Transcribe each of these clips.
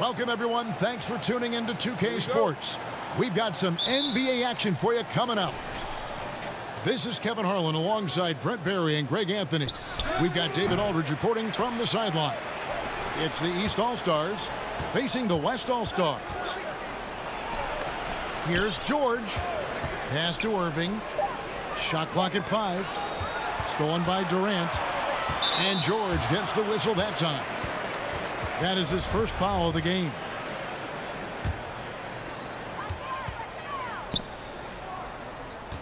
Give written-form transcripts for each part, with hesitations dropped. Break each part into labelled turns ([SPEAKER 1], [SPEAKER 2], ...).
[SPEAKER 1] Welcome, everyone. Thanks for tuning in to 2K Sports. We've got some NBA action for you coming up. This is Kevin Harlan alongside Brent Barry and Greg Anthony. We've got David Aldridge reporting from the sideline. It's the East All-Stars facing the West All-Stars. Here's George. Pass to Irving. Shot clock at 5. Stolen by Durant. And George gets the whistle that time. That is his first foul of the game.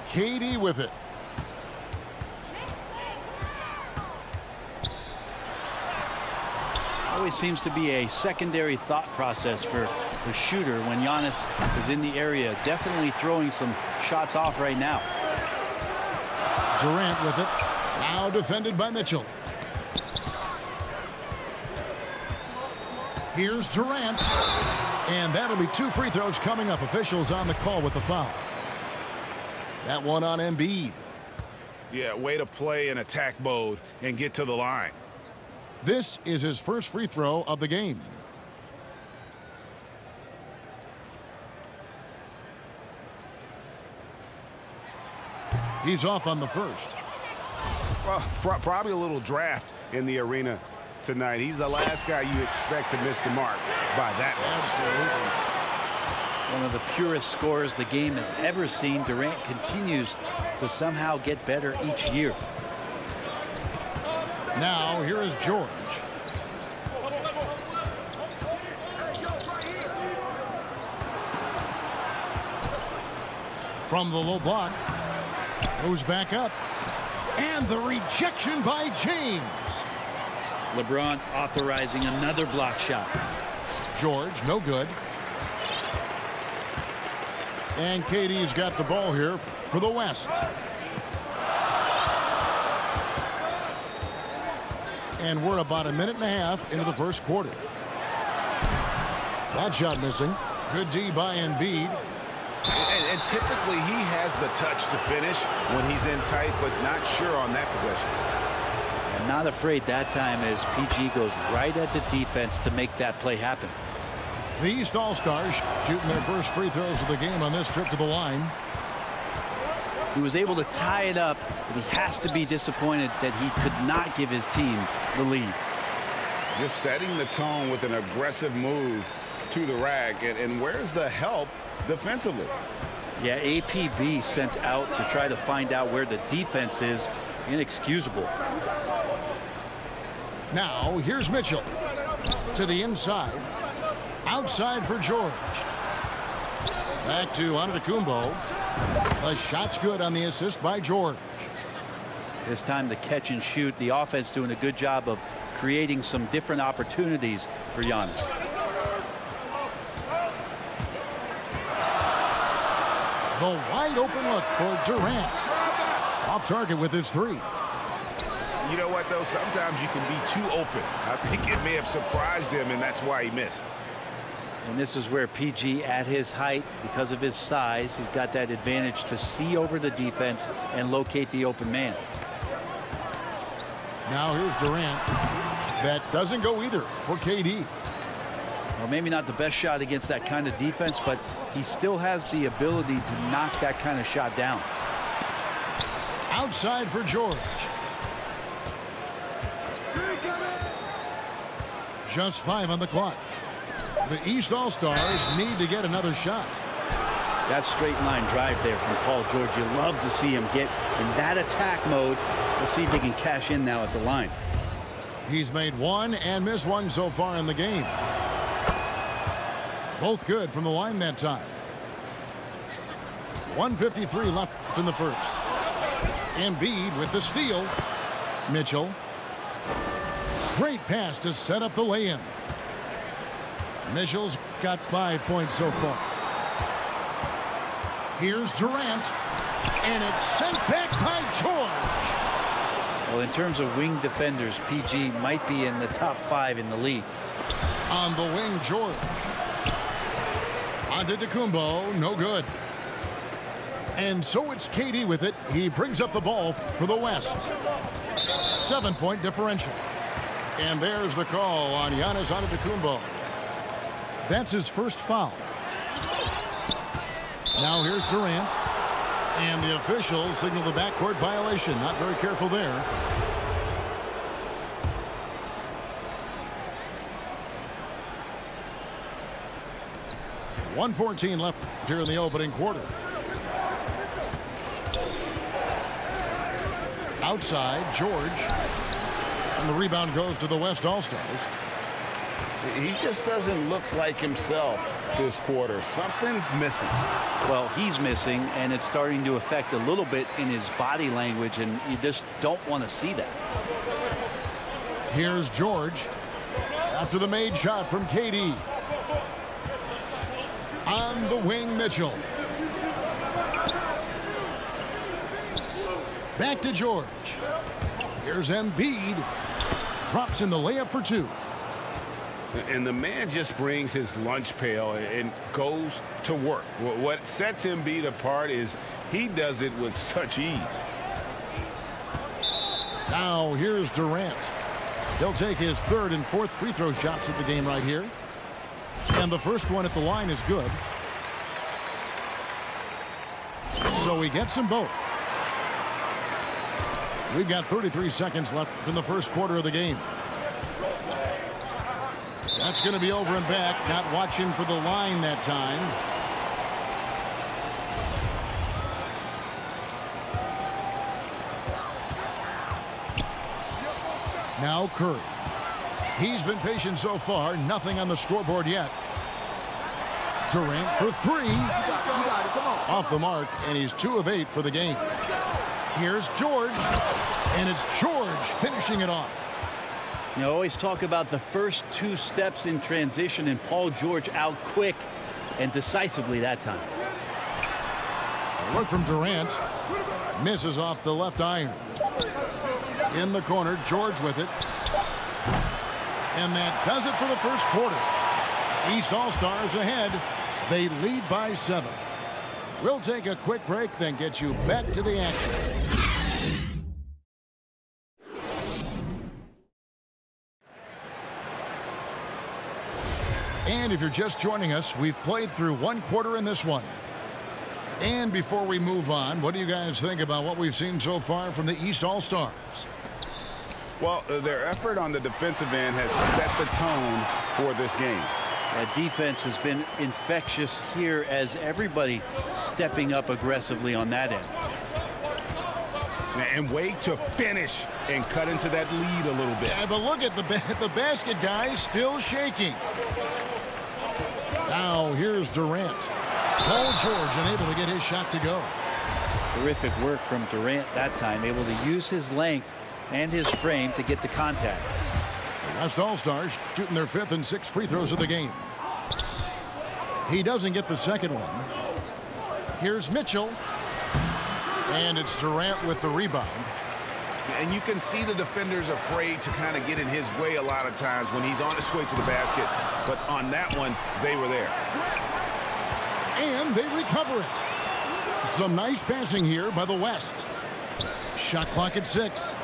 [SPEAKER 1] KD with it.
[SPEAKER 2] Always seems to be a secondary thought process for the shooter when Giannis is in the area. Definitely throwing some shots off right now.
[SPEAKER 1] Durant with it. Now defended by Mitchell. Here's Durant. And that'll be 2 free throws coming up. Officials on the call with the foul. That one on Embiid.
[SPEAKER 3] Yeah, way to play in attack mode and get to the line.
[SPEAKER 1] This is his first free throw of the game. He's off on the first.
[SPEAKER 3] Well, probably a little draft in the arena tonight. He's the last guy you expect to miss the mark by that much.
[SPEAKER 1] Absolutely.
[SPEAKER 2] One of the purest scorers the game has ever seen. Durant continues to somehow get better each year.
[SPEAKER 1] Now here is George. From the low block. Goes back up. And the rejection by James.
[SPEAKER 2] LeBron authorizing another block shot.
[SPEAKER 1] George, no good. And KD's got the ball here for the West. And we're about a minute and a half into the first quarter. That shot missing. Good D by Embiid.
[SPEAKER 3] And typically he has the touch to finish when he's in tight, but not sure on that possession.
[SPEAKER 2] And not afraid that time as PG goes right at the defense to make that play happen.
[SPEAKER 1] The East All-Stars shooting their first free throws of the game on this trip to the line.
[SPEAKER 2] He was able to tie it up, but he has to be disappointed that he could not give his team the lead.
[SPEAKER 3] Just setting the tone with an aggressive move to the rack. And where's the help defensively?
[SPEAKER 2] Yeah, APB sent out to try to find out where the defense is. Inexcusable.
[SPEAKER 1] Now, here's Mitchell. To the inside. Outside for George. Back to Antetokounmpo. The shot's good on the assist by George.
[SPEAKER 2] This time the catch and shoot. The offense doing a good job of creating some different opportunities for Giannis.
[SPEAKER 1] The wide open look for Durant. Off target with his 3.
[SPEAKER 3] You know what, though? Sometimes you can be too open. I think it may have surprised him, and that's why he missed.
[SPEAKER 2] And this is where PG, at his height, because of his size, he's got that advantage to see over the defense and locate the open man.
[SPEAKER 1] Now here's Durant. That doesn't go either for KD.
[SPEAKER 2] Well, maybe not the best shot against that kind of defense, but he still has the ability to knock that kind of shot down.
[SPEAKER 1] Outside for George. Just 5 on the clock. The East All-Stars need to get another shot.
[SPEAKER 2] That straight line drive there from Paul George. You love to see him get in that attack mode. Let's see if he can cash in now at the line.
[SPEAKER 1] He's made 1 and missed 1 so far in the game. Both good from the line that time. 1:53 left in the first. Embiid with the steal. Mitchell. Great pass to set up the lay-in. Mitchell's got 5 points so far. Here's Durant. And it's sent back by George.
[SPEAKER 2] Well, in terms of wing defenders, PG might be in the top 5 in the league.
[SPEAKER 1] On the wing, George. Antetokounmpo, no good. And so it's KD with it. He brings up the ball for the West. 7-point differential. And there's the call on Giannis Antetokounmpo. That's his first foul. Now here's Durant. And the official signaled the backcourt violation. Not very careful there. .114 left here in the opening quarter. Outside, George. And the rebound goes to the West All-Stars.
[SPEAKER 3] He just doesn't look like himself this quarter. Something's missing.
[SPEAKER 2] Well, he's missing, and it's starting to affect a little bit in his body language, and you just don't want to see that.
[SPEAKER 1] Here's George after the made shot from KD. On the wing, Mitchell. Back to George. Here's Embiid. Drops in the layup for two.
[SPEAKER 3] And the man just brings his lunch pail and goes to work. What sets Embiid apart is he does it with such ease.
[SPEAKER 1] Now here's Durant. He'll take his third and fourth free throw shots at the game right here. And the first one at the line is good. So he gets them both. We've got 33 seconds left in the first quarter of the game. That's going to be over and back. Not watching for the line that time. Now Curry. He's been patient so far. Nothing on the scoreboard yet. Durant for three. Off the mark, and he's 2 of 8 for the game. Here's George. And it's George finishing it off.
[SPEAKER 2] You know, always talk about the first 2 steps in transition, and Paul George out quick and decisively that time.
[SPEAKER 1] A look from Durant. Misses off the left iron. In the corner, George with it. And that does it for the first quarter. East All-Stars ahead. They lead by 7. We'll take a quick break, then get you back to the action. And if you're just joining us, we've played through 1 quarter in this one. And before we move on, what do you guys think about what we've seen so far from the East All-Stars?
[SPEAKER 3] Well, their effort on the defensive end has set the tone for this game.
[SPEAKER 2] That defense has been infectious here as everybody stepping up aggressively on that end.
[SPEAKER 3] And wait to finish and cut into that lead a little bit.
[SPEAKER 1] Yeah, but look at the basket, guys, still shaking. Now here's Durant. Paul George unable to get his shot to go.
[SPEAKER 2] Terrific work from Durant that time, able to use his length and his frame to get the contact.
[SPEAKER 1] The West All-Stars shooting their 5th and 6th free throws of the game. He doesn't get the second one. Here's Mitchell. And it's Durant with the rebound.
[SPEAKER 3] And you can see the defenders afraid to kind of get in his way a lot of times when he's on his way to the basket. But on that one, they were there.
[SPEAKER 1] And they recover it. Some nice passing here by the West. Shot clock at 6.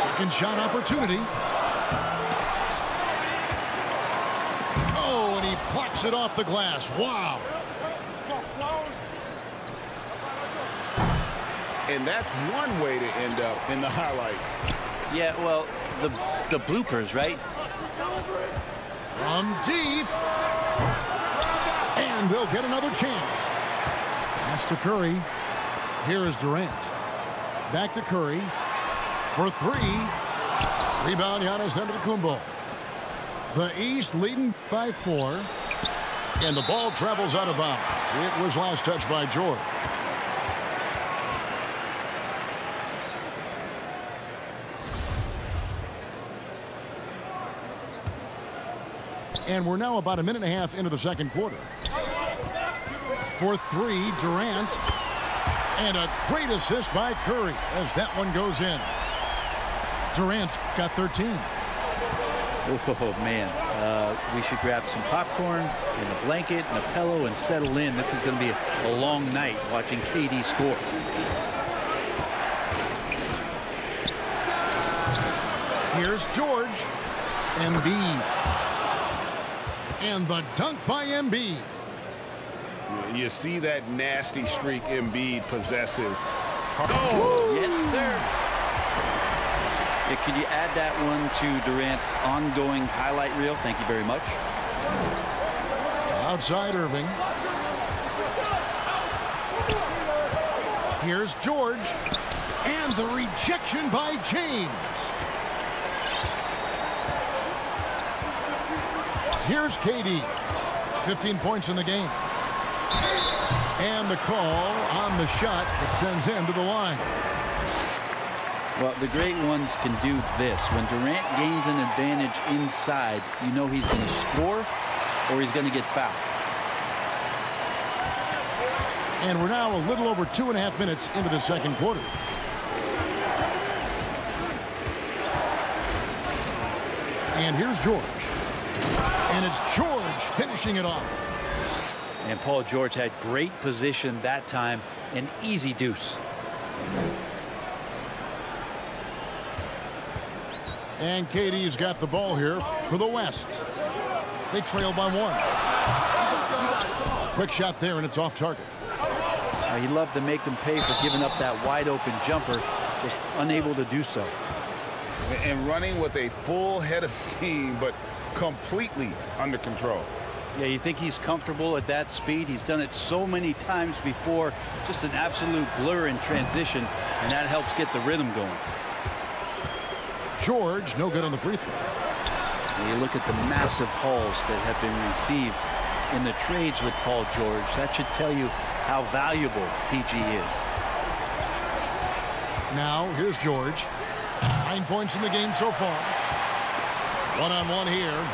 [SPEAKER 1] Second shot opportunity. Oh, and he plucks it off the glass. Wow.
[SPEAKER 3] And that's one way to end up in the highlights.
[SPEAKER 2] Yeah, well, the bloopers, right?
[SPEAKER 1] From deep. And they'll get another chance. Pass to Curry. Here is Durant. Back to Curry. For 3. Rebound, Giannis Antetokounmpo. The East leading by 4. And the ball travels out of bounds. It was last touched by George. And we're now about a minute and a half into the second quarter. For 3, Durant. And a great assist by Curry as that one goes in. Durant's got 13.
[SPEAKER 2] Oh, man. We should grab some popcorn and a blanket and a pillow and settle in. This is going to be a long night watching KD score.
[SPEAKER 1] Here's George. Embiid. And the dunk by Embiid.
[SPEAKER 3] You see that nasty streak Embiid possesses.
[SPEAKER 2] Oh, yes, sir. Yeah, could you add that one to Durant's ongoing highlight reel? Thank you very much.
[SPEAKER 1] Outside Irving. Here's George. And the rejection by James. Here's KD. 15 points in the game. And the call on the shot that sends him to the line.
[SPEAKER 2] Well, the great ones can do this. When Durant gains an advantage inside, you know he's going to score or he's going to get fouled.
[SPEAKER 1] And we're now a little over 2.5 minutes into the second quarter. And here's George. And it's George finishing it off.
[SPEAKER 2] And Paul George had great position that time. An easy deuce.
[SPEAKER 1] And KD's got the ball here for the West. They trail by 1. Quick shot there, and it's off target.
[SPEAKER 2] He loved to make them pay for giving up that wide open jumper, just unable to do so.
[SPEAKER 3] And running with a full head of steam, but completely under control.
[SPEAKER 2] Yeah, you think he's comfortable at that speed. He's done it so many times before. Just an absolute blur in transition, and that helps get the rhythm going.
[SPEAKER 1] George, no good on the free throw.
[SPEAKER 2] And you look at the massive hauls that have been received in the trades with Paul George. That should tell you how valuable PG is.
[SPEAKER 1] Now, here's George. 9 points in the game so far. One-on-one here.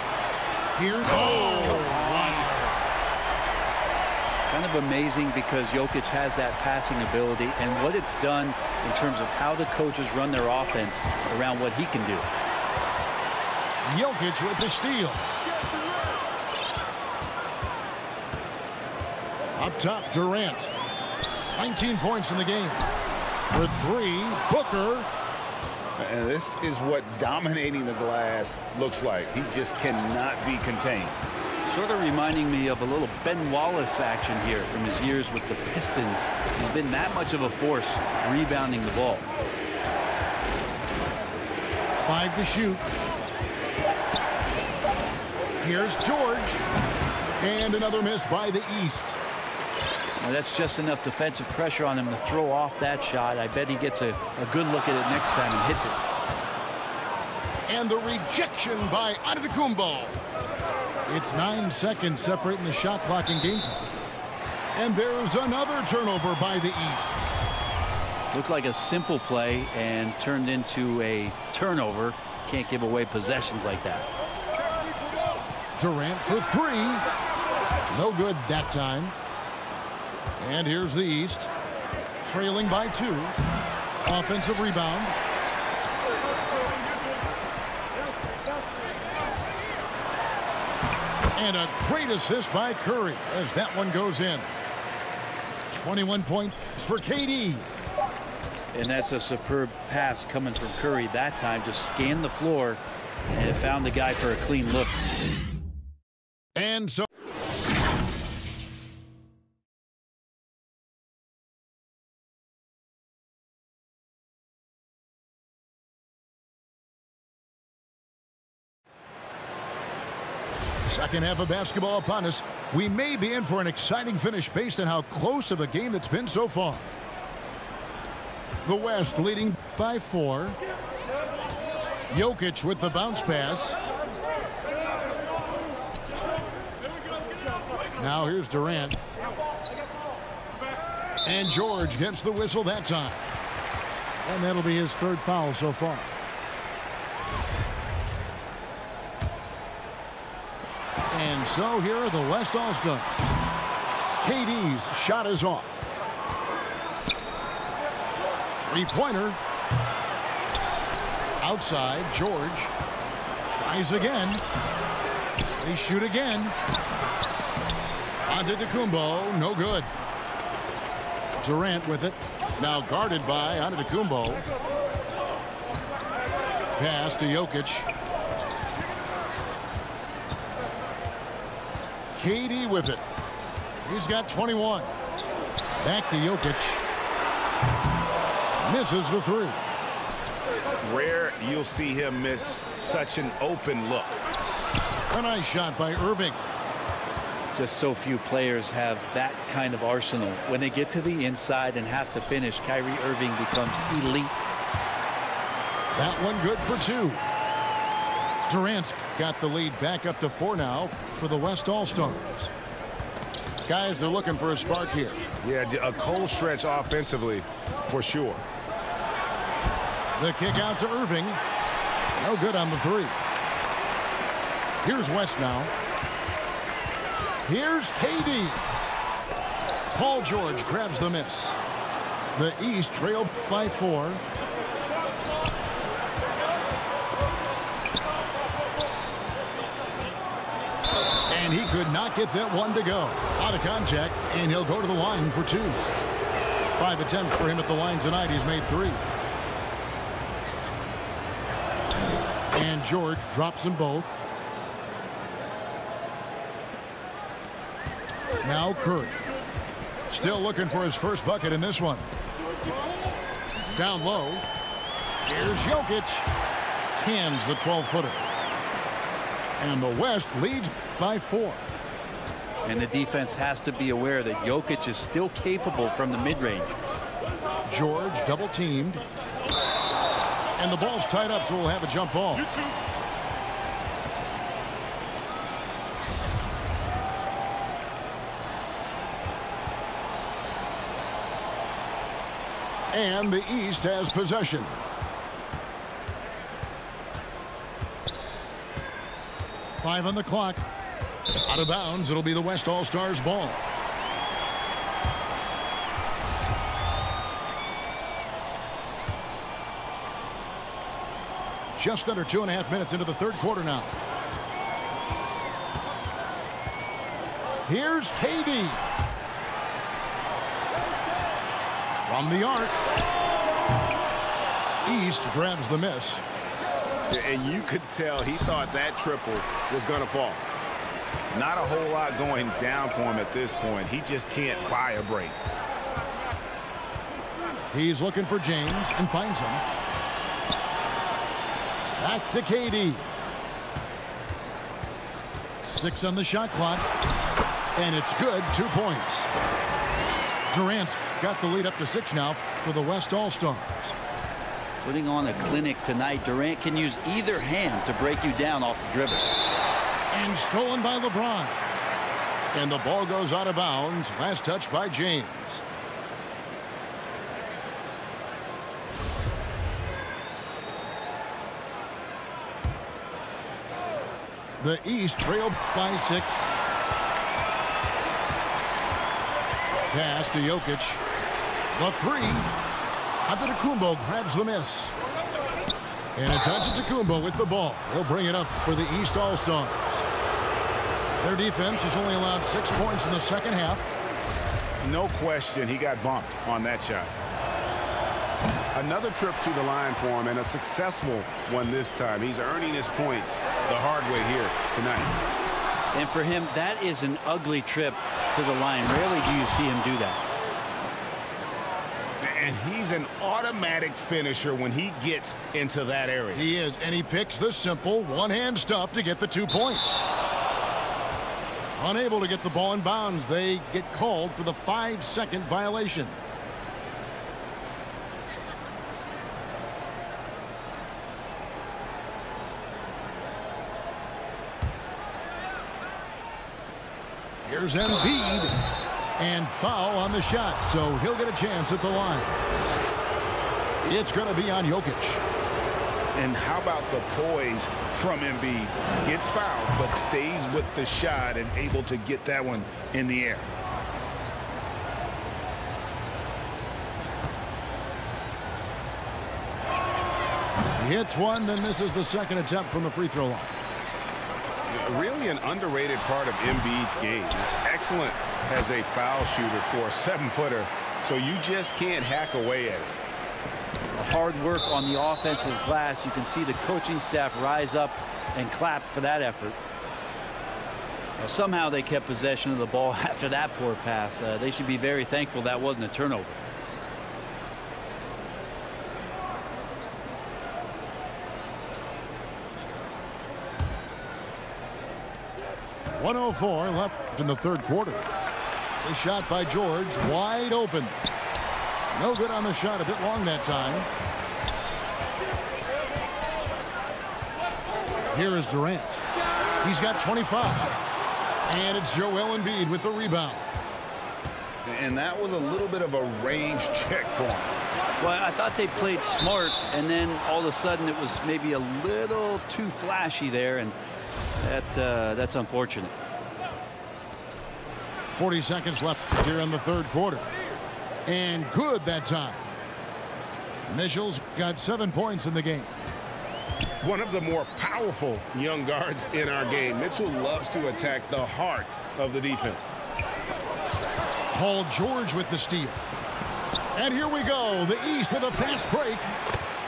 [SPEAKER 1] Here's
[SPEAKER 2] Kind of amazing because Jokic has that passing ability and what it's done in terms of how the coaches run their offense around what he can do.
[SPEAKER 1] Jokic with the steal. Up top, Durant. 19 points in the game. For 3, Booker.
[SPEAKER 3] And this is what dominating the glass looks like. He just cannot be contained.
[SPEAKER 2] Sort of reminding me of a little Ben Wallace action here from his years with the Pistons. He's been that much of a force rebounding the ball.
[SPEAKER 1] 5 to shoot. Here's George. And another miss by the East.
[SPEAKER 2] Now that's just enough defensive pressure on him to throw off that shot. I bet he gets a good look at it next time and hits it.
[SPEAKER 1] And the rejection by Antetokounmpo. It's 9 seconds separating the shot clock and game clock. And there's another turnover by the East.
[SPEAKER 2] Looked like a simple play and turned into a turnover. Can't give away possessions like that.
[SPEAKER 1] Durant for 3. No good that time. And here's the East. Trailing by 2. Offensive rebound. And a great assist by Curry as that one goes in. 21 points for KD.
[SPEAKER 2] And that's a superb pass coming from Curry that time. Just scanned the floor and found the guy for a clean look.
[SPEAKER 1] And so second half of basketball upon us. We may be in for an exciting finish based on how close of a game that's been so far. The West leading by 4. Jokic with the bounce pass. Now here's Durant. And George gets the whistle that time. And that'll be his 3rd foul so far. And so here are the West All-Stars. KD's shot is off. 3-pointer. Outside, George tries again. They shoot again. Antetokounmpo, no good. Durant with it. Now guarded by Antetokounmpo. Pass to Jokic. KD with it. He's got 21. Back to Jokic. Misses the three.
[SPEAKER 3] Rare you'll see him miss such an open look.
[SPEAKER 1] A nice shot by Irving.
[SPEAKER 2] Just so few players have that kind of arsenal. When they get to the inside and have to finish, Kyrie Irving becomes elite.
[SPEAKER 1] That one good for two. Durant's got the lead back up to 4 now for the West All-Stars. Guys are looking for a spark here.
[SPEAKER 3] Yeah, a cold stretch offensively for sure.
[SPEAKER 1] The kick out to Irving. No good on the three. Here's West now. Here's KD. Paul George grabs the miss. The East trailed by 4. And he could not get that one to go. Out of contact, and he'll go to the line for 2. 5 attempts for him at the line tonight. He's made 3. And George drops them both. Now Curry. Still looking for his first bucket in this one. Down low. Here's Jokic. Cans the 12-footer. And the West leads by 4.
[SPEAKER 2] And the defense has to be aware that Jokic is still capable from the mid-range.
[SPEAKER 1] George double teamed. And the ball's tied up, so we'll have a jump ball. And the East has possession. Five on the clock. Out of bounds. It'll be the West All-Stars ball. Just under 2.5 minutes into the third quarter now. Here's KD. From the arc. East grabs the miss.
[SPEAKER 3] And you could tell he thought that triple was going to fall. Not a whole lot going down for him at this point. He just can't buy a break.
[SPEAKER 1] He's looking for James and finds him. Back to KD. 6 on the shot clock. And it's good. 2 points. Durant's got the lead up to 6 now for the West All-Stars.
[SPEAKER 2] Putting on a clinic tonight. Durant can use either hand to break you down off the dribble.
[SPEAKER 1] And stolen by LeBron. And the ball goes out of bounds. Last touch by James. The East trailed by 6. Pass to Jokic. The 3. Antetokounmpo grabs the miss. And it's Antetokounmpo with the ball. He'll bring it up for the East All-Stars. Their defense has only allowed 6 points in the second half.
[SPEAKER 3] No question he got bumped on that shot. Another trip to the line for him, and a successful one this time. He's earning his points the hard way here tonight.
[SPEAKER 2] And for him, that is an ugly trip to the line. Rarely do you see him do that.
[SPEAKER 3] And he's an automatic finisher when he gets into that area.
[SPEAKER 1] He is, and he picks the simple one-hand stuff to get the 2 points. Unable to get the ball in bounds, they get called for the 5-second violation. Here's Embiid. And foul on the shot, so he'll get a chance at the line. It's going to be on Jokic.
[SPEAKER 3] And how about the poise from Embiid? Gets fouled, but stays with the shot and able to get that one in the air.
[SPEAKER 1] He hits one, then misses the second attempt from the free throw line.
[SPEAKER 3] Really an underrated part of Embiid's game. Excellent as a foul shooter for a 7-footer, so you just can't hack away at it.
[SPEAKER 2] Hard work on the offensive glass. You can see the coaching staff rise up and clap for that effort. Well, somehow they kept possession of the ball after that poor pass. They should be very thankful that wasn't a turnover.
[SPEAKER 1] .104 left in the third quarter. The shot by George, wide open. No good on the shot, a bit long that time. Here is Durant. He's got 25. And it's Joel Embiid with the rebound.
[SPEAKER 3] And that was a little bit of a range check for him.
[SPEAKER 2] Well, I thought they played smart, and then all of a sudden it was maybe a little too flashy there, and that's unfortunate.
[SPEAKER 1] 40 seconds left here in the third quarter. And good that time. Mitchell's got 7 points in the game.
[SPEAKER 3] One of the more powerful young guards in our game. Mitchell loves to attack the heart of the defense.
[SPEAKER 1] Paul George with the steal. And here we go. The East with a fast break.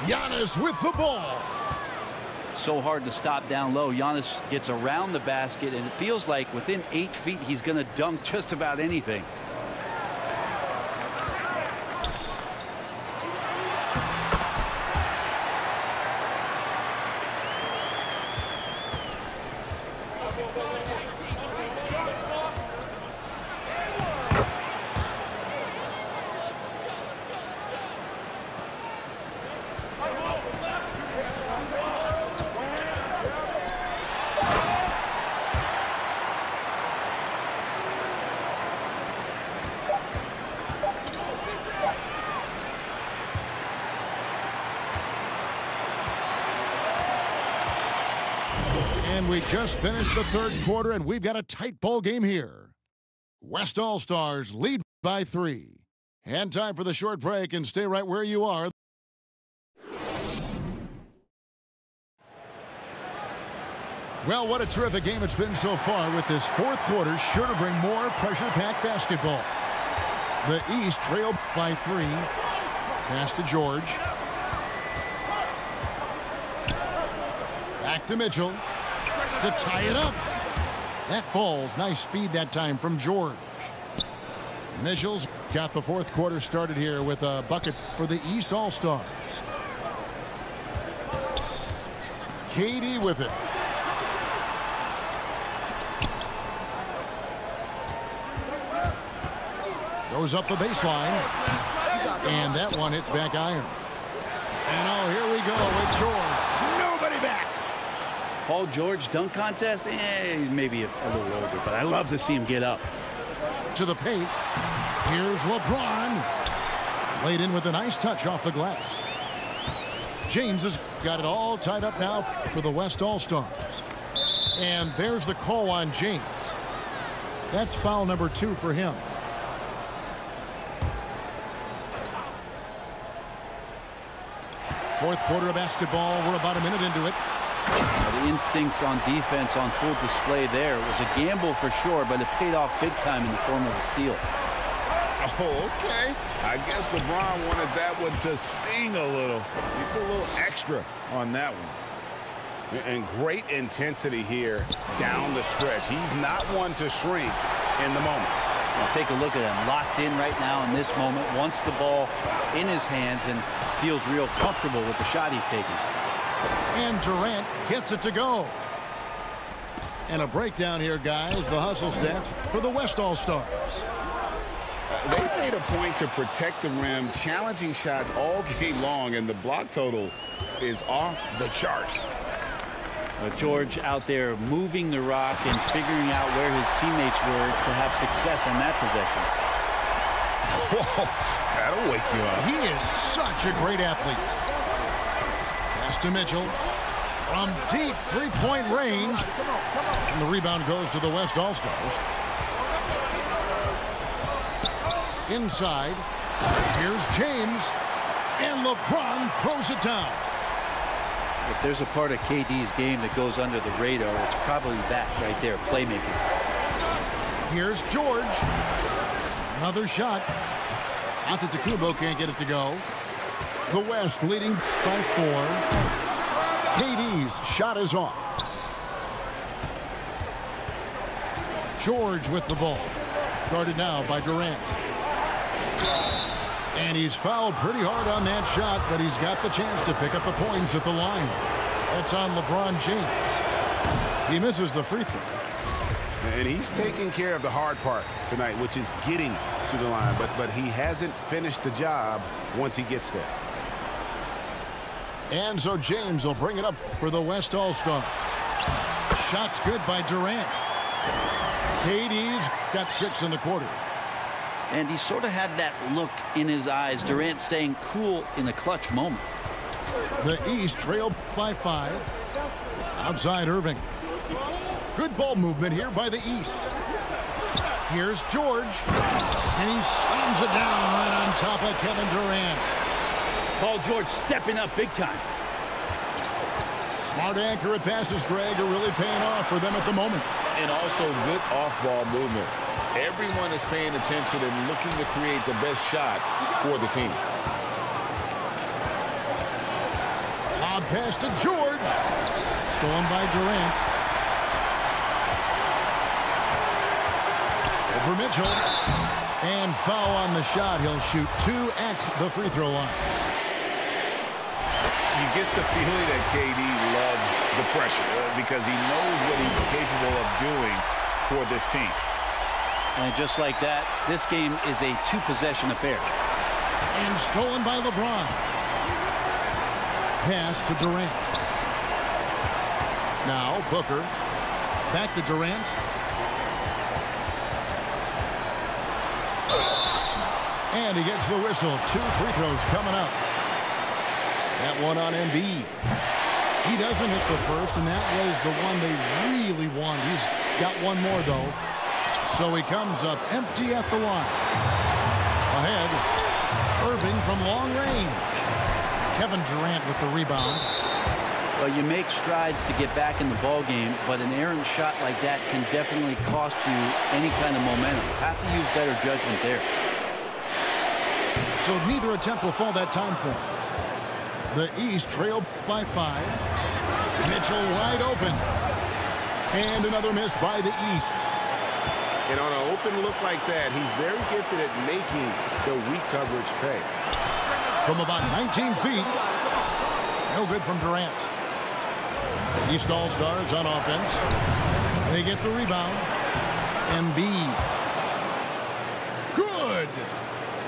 [SPEAKER 1] Giannis with the ball.
[SPEAKER 2] So hard to stop down low. Giannis gets around the basket, and it feels like within 8 feet he's going to dunk just about anything.
[SPEAKER 1] And we just finished the third quarter, and we've got a tight ball game here. West All-Stars lead by 3. And time for the short break, and stay right where you are. Well, what a terrific game it's been so far, with this fourth quarter sure to bring more pressure-packed basketball. The East trailed by 3. Pass to George. Back to Mitchell to tie it up. That falls. Nice feed that time from George. Mitchell's got the fourth quarter started here with a bucket for the East All-Stars. KD with it. Goes up the baseline. And that one hits back iron. And oh, here we go with George. Nobody back.
[SPEAKER 2] Paul George dunk contest? He's maybe a little older, but I love to see him get up.
[SPEAKER 1] To the paint. Here's LeBron. Laid in with a nice touch off the glass. James has got it all tied up now for the West All-Stars. And there's the call on James. That's foul number 2 for him. Fourth quarter of basketball. We're about a minute into it.
[SPEAKER 2] The instincts on defense on full display there. It was a gamble for sure, but it paid off big time in the form of a steal.
[SPEAKER 3] Oh, okay. I guess LeBron wanted that one to sting a little. He put a little extra on that one. And great intensity here down the stretch. He's not one to shrink in the moment.
[SPEAKER 2] Now take a look at him. Locked in right now in this moment. Wants the ball in his hands and feels real comfortable with the shot he's taking.
[SPEAKER 1] And Durant gets it to go. And a breakdown here, guys. The hustle stats for the West All-Stars.
[SPEAKER 3] They made a point to protect the rim, challenging shots all game long, and the block total is off the charts.
[SPEAKER 2] George out there moving the rock and figuring out where his teammates were to have success on that possession.
[SPEAKER 3] Whoa, that'll wake you up.
[SPEAKER 1] He is such a great athlete. Pass to Mitchell from deep three-point range. And the rebound goes to the West All-Stars. Inside. Here's James. And LeBron throws it down.
[SPEAKER 2] If there's a part of KD's game that goes under the radar, it's probably that right there, playmaking.
[SPEAKER 1] Here's George. Another shot. Antetokounmpo can't get it to go. The West leading by 4. KD's shot is off. George with the ball. Guarded now by Durant. And he's fouled pretty hard on that shot, but he's got the chance to pick up the points at the line. That's on LeBron James. He misses the free throw.
[SPEAKER 3] And he's taking care of the hard part tonight, which is getting to the line. But he hasn't finished the job once he gets there.
[SPEAKER 1] And so James will bring it up for the West All-Stars. Shot's good by Durant. KD's got 6 in the quarter.
[SPEAKER 2] And he sort of had that look in his eyes. Durant staying cool in a clutch moment.
[SPEAKER 1] The East trailed by 5. Outside Irving. Good ball movement here by the East. Here's George. And he slams it down right on top of Kevin Durant.
[SPEAKER 2] Paul George stepping up big time.
[SPEAKER 1] Smart accurate passes, Greg, are really paying off for them at the moment.
[SPEAKER 3] And also good off-ball movement. Everyone is paying attention and looking to create the best shot for the team.
[SPEAKER 1] Lob pass to George. Stolen by Durant. Over Mitchell. And foul on the shot. He'll shoot 2 at the free throw line.
[SPEAKER 3] You get the feeling that KD loves the pressure because he knows what he's capable of doing for this team.
[SPEAKER 2] And just like that, this game is a 2-possession affair.
[SPEAKER 1] And stolen by LeBron. Pass to Durant. Now Booker. Back to Durant. And he gets the whistle. 2 free throws coming up. That one on Embiid. He doesn't hit the first, and that was the one they really want. He's got one more, though. So he comes up empty at the line. Ahead, Irving from long range. Kevin Durant with the rebound.
[SPEAKER 2] Well, you make strides to get back in the ball game, but an errant shot like that can definitely cost you any kind of momentum. Have to use better judgment there.
[SPEAKER 1] So neither attempt will fall that time for him. The East trailed by 5. Mitchell wide open. And another miss by the East.
[SPEAKER 3] And on an open look like that, he's very gifted at making the weak coverage pay.
[SPEAKER 1] From about 19 feet. No good from Durant. East All-Stars on offense. They get the rebound. Embiid. Good.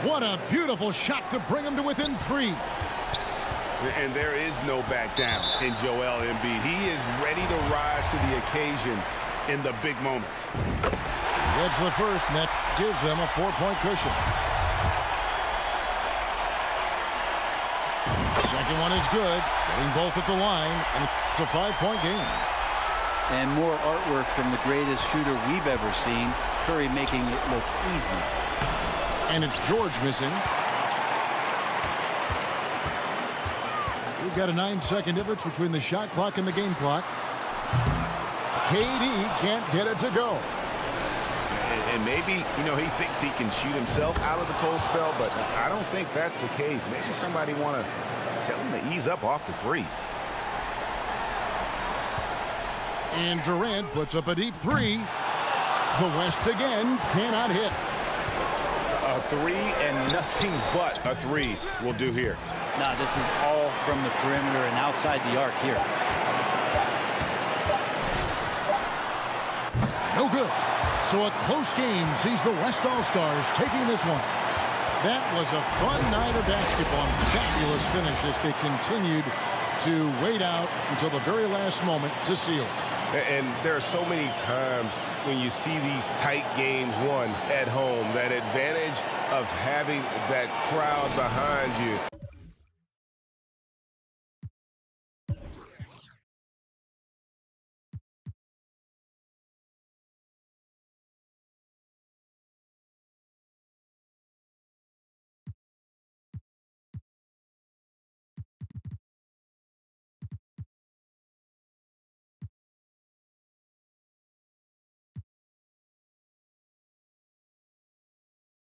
[SPEAKER 1] What a beautiful shot to bring him to within 3.
[SPEAKER 3] And there is no back down in Joel Embiid. He is ready to rise to the occasion in the big moments.
[SPEAKER 1] Gets the first, and that gives them a 4-point cushion. Second one is good. Getting both at the line, and it's a 5-point game.
[SPEAKER 2] And more artwork from the greatest shooter we've ever seen. Curry making it look easy.
[SPEAKER 1] And it's George missing. We've got a 9-second difference between the shot clock and the game clock. KD can't get it to go.
[SPEAKER 3] And maybe, you know, he thinks he can shoot himself out of the cold spell, but I don't think that's the case. Maybe somebody want to tell him to ease up off the threes.
[SPEAKER 1] And Durant puts up a deep 3. The West again cannot hit.
[SPEAKER 3] A 3 and nothing but a 3 will do here.
[SPEAKER 2] Now, this is all from the perimeter and outside the arc here.
[SPEAKER 1] No good. So a close game sees the West All-Stars taking this one. That was a fun night of basketball. Fabulous finish as they continued to wait out until the very last moment to seal it.
[SPEAKER 3] And there are so many times when you see these tight games won at home, that advantage of having that crowd behind you.